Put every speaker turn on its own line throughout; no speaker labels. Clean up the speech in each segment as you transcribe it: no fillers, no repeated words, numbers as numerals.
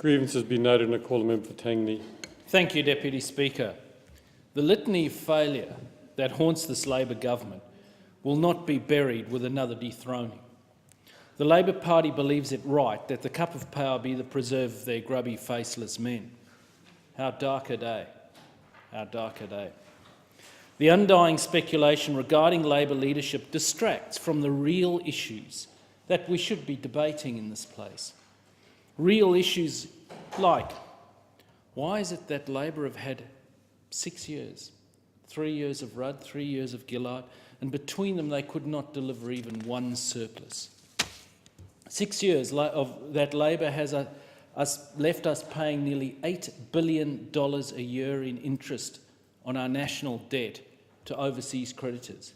Grievance has been noted and I call the member for Tangney.
Thank you, Deputy Speaker. The litany of failure that haunts this Labor government will not be buried with another dethroning. The Labor Party believes it right that the cup of power be the preserve of their grubby, faceless men. How dark a day. How dark a day. The undying speculation regarding Labor leadership distracts from the real issues that we should be debating in this place. Real issues like, why is it that Labor have had 6 years, 3 years of Rudd, 3 years of Gillard, and between them they could not deliver even one surplus? 6 years of that Labor has left us paying nearly $8 billion a year in interest on our national debt to overseas creditors.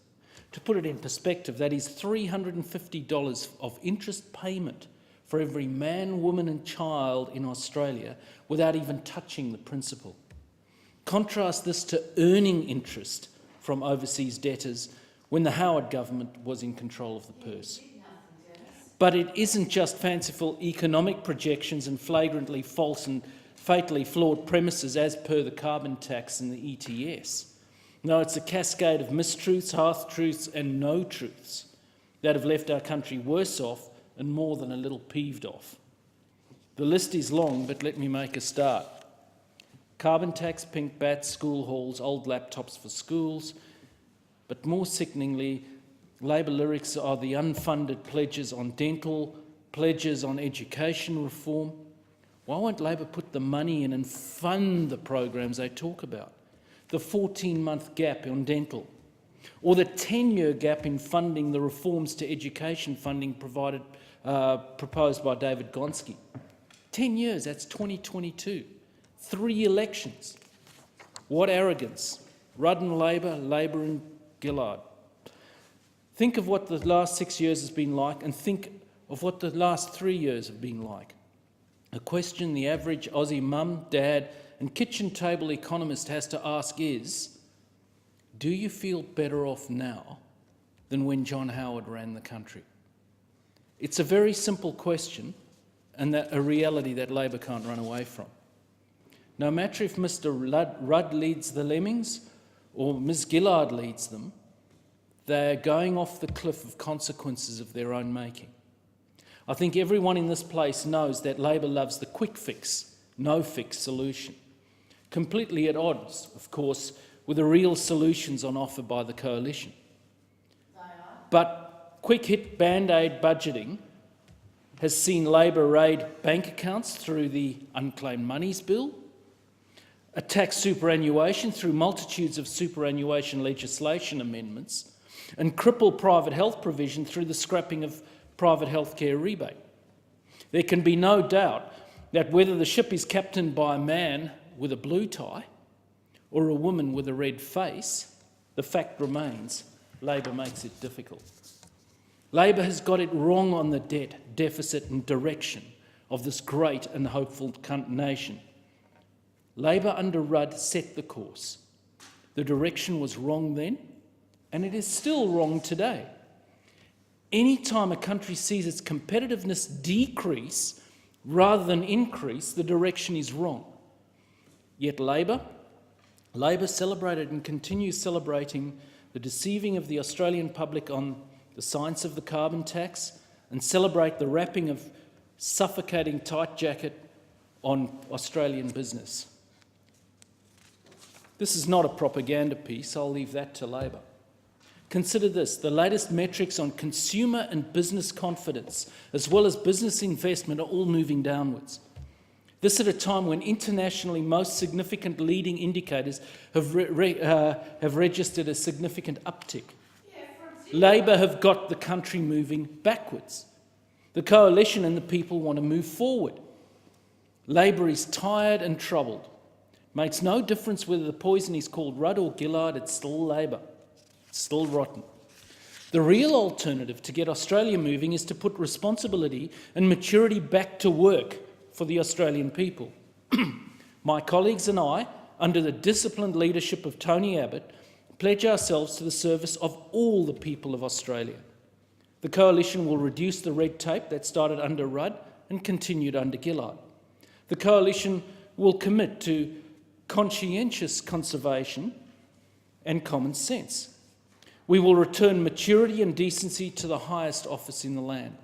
To put it in perspective, that is $350 of interest payment for every man, woman and child in Australia without even touching the principal. Contrast this to earning interest from overseas debtors when the Howard government was in control of the purse. But it isn't just fanciful economic projections and flagrantly false and fatally flawed premises as per the carbon tax and the ETS. No, it's a cascade of mistruths, half-truths and no-truths that have left our country worse off and more than a little peeved off. The list is long, but let me make a start. Carbon tax, pink bats, school halls, old laptops for schools, but more sickeningly, Labor lyrics are the unfunded pledges on dental, pledges on education reform. Why won't Labor put the money in and fund the programs they talk about? The 14-month gap on dental, or the 10-year gap in funding the reforms to education funding proposed by David Gonski. 10 years, that's 2022. 3 elections. What arrogance. Rudd and Labor, Labor and Gillard. Think of what the last 6 years has been like and think of what the last 3 years have been like. A question the average Aussie mum, dad and kitchen table economist has to ask is, do you feel better off now than when John Howard ran the country? It's a very simple question and a reality that Labor can't run away from. No matter if Mr Rudd leads the Lemmings or Ms Gillard leads them, they're going off the cliff of consequences of their own making. I think everyone in this place knows that Labor loves the quick fix, no-fix solution. Completely at odds, of course, with the real solutions on offer by the coalition. But quick-hit Band-Aid budgeting has seen Labor raid bank accounts through the Unclaimed Monies Bill, attack superannuation through multitudes of superannuation legislation amendments, and cripple private health provision through the scrapping of private healthcare rebate. There can be no doubt that whether the ship is captained by a man with a blue tie or a woman with a red face, the fact remains Labor makes it difficult. Labor has got it wrong on the debt, deficit and direction of this great and hopeful nation. Labor under Rudd set the course. The direction was wrong then, and it is still wrong today. Any time a country sees its competitiveness decrease rather than increase, the direction is wrong. Yet Labor celebrated and continues celebrating the deceiving of the Australian public on the science of the carbon tax and celebrate the wrapping of suffocating tight jacket on Australian business. This is not a propaganda piece, I'll leave that to Labor. Consider this, the latest metrics on consumer and business confidence, as well as business investment, are all moving downwards. This at a time when internationally most significant leading indicators have registered a significant uptick. Labor have got the country moving backwards. The coalition and the people want to move forward. Labor is tired and troubled. Makes no difference whether the poison is called Rudd or Gillard, it's still Labor. It's still rotten. The real alternative to get Australia moving is to put responsibility and maturity back to work for the Australian people. My colleagues and I, under the disciplined leadership of Tony Abbott, pledge ourselves to the service of all the people of Australia. The Coalition will reduce the red tape that started under Rudd and continued under Gillard. The Coalition will commit to conscientious conservation and common sense. We will return maturity and decency to the highest office in the land.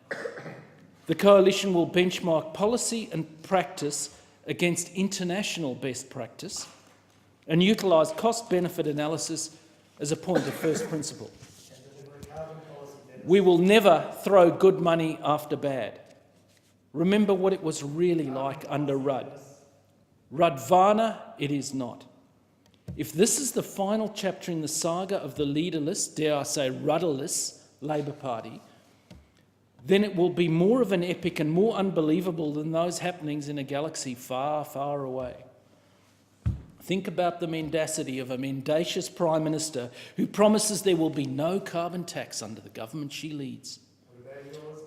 The Coalition will benchmark policy and practice against international best practice and utilise cost-benefit analysis as a point of first principle. We will never throw good money after bad. Remember what it was really like under Rudd. Ruddvana, it is not. If this is the final chapter in the saga of the leaderless, dare I say rudderless, Labor Party, then it will be more of an epic and more unbelievable than those happenings in a galaxy far, far away. Think about the mendacity of a mendacious Prime Minister who promises there will be no carbon tax under the government she leads.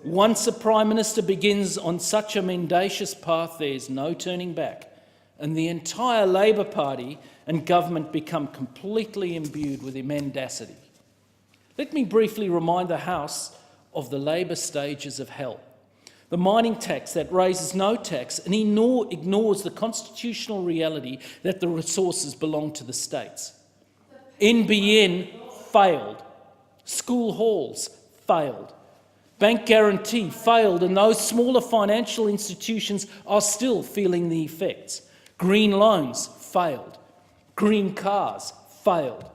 Once a Prime Minister begins on such a mendacious path, there is no turning back, and the entire Labor Party and government become completely imbued with mendacity. Let me briefly remind the House of the Labor stages of hell. The mining tax that raises no tax and ignores the constitutional reality that the resources belong to the states. NBN failed. School halls failed. Bank guarantee failed, and those smaller financial institutions are still feeling the effects. Green loans failed. Green cars failed.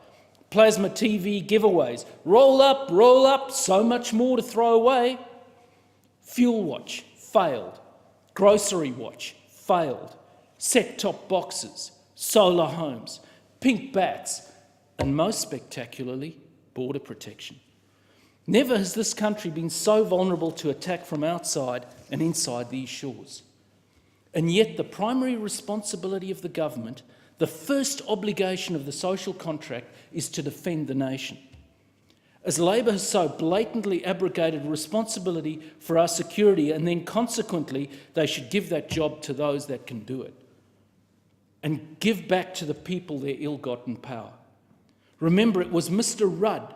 Plasma TV giveaways. Roll up, so much more to throw away. Fuel Watch failed. Grocery Watch failed. Set-top boxes, solar homes, pink bats, and most spectacularly, border protection. Never has this country been so vulnerable to attack from outside and inside these shores. And yet the primary responsibility of the government, the first obligation of the social contract, is to defend the nation. As Labor has so blatantly abrogated responsibility for our security, and then consequently they should give that job to those that can do it and give back to the people their ill-gotten power. Remember, it was Mr. Rudd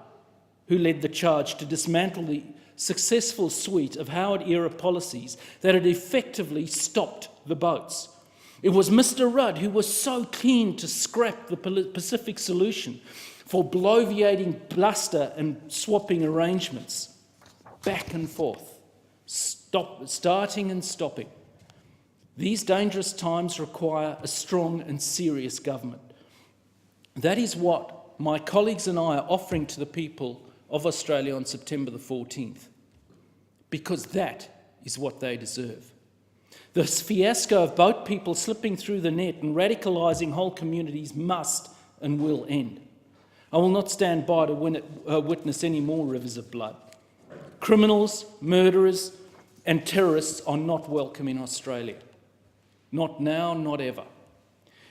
who led the charge to dismantle the successful suite of Howard-era policies that had effectively stopped the boats. It was Mr. Rudd who was so keen to scrap the Pacific solution for bloviating bluster and swapping arrangements, back and forth, starting and stopping. These dangerous times require a strong and serious government. That is what my colleagues and I are offering to the people of Australia on September the 14th, because that is what they deserve. This fiasco of boat people slipping through the net and radicalising whole communities must and will end. I will not stand by to witness any more rivers of blood. Criminals, murderers and terrorists are not welcome in Australia. Not now, not ever.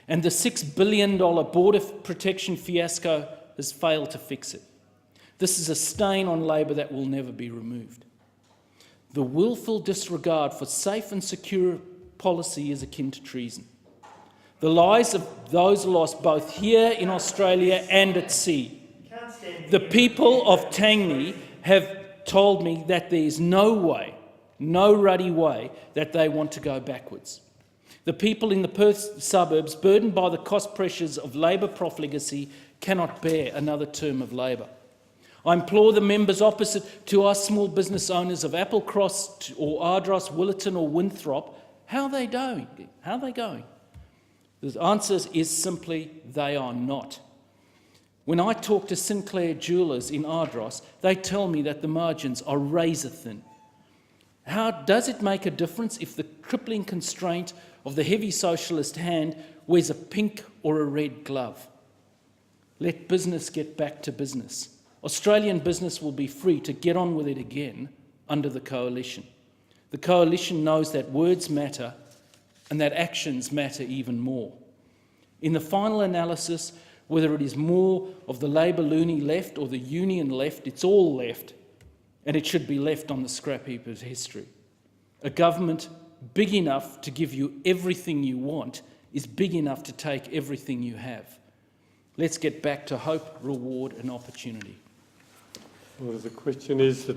And the $6 billion border protection fiasco has failed to fix it. This is a stain on Labor that will never be removed. The willful disregard for safe and secure policy is akin to treason. The lives of those lost both here in Australia and at sea. The people of Tangney have told me that there is no way, no ruddy way, that they want to go backwards. The people in the Perth suburbs, burdened by the cost pressures of Labor profligacy, cannot bear another term of Labor. I implore the members opposite to ask small business owners of Applecross or Ardross, Willetton or Winthrop, how are they going? How are they going? The answer is simply, they are not. When I talk to Sinclair Jewellers in Ardross, they tell me that the margins are razor thin. How does it make a difference if the crippling constraint of the heavy socialist hand wears a pink or a red glove? Let business get back to business. Australian business will be free to get on with it again under the Coalition. The Coalition knows that words matter and that actions matter even more. In the final analysis, whether it is more of the Labor loony left or the Union left, it's all left, and it should be left on the scrap heap of history. A government big enough to give you everything you want is big enough to take everything you have. Let's get back to hope, reward and opportunity.
Well, the question is that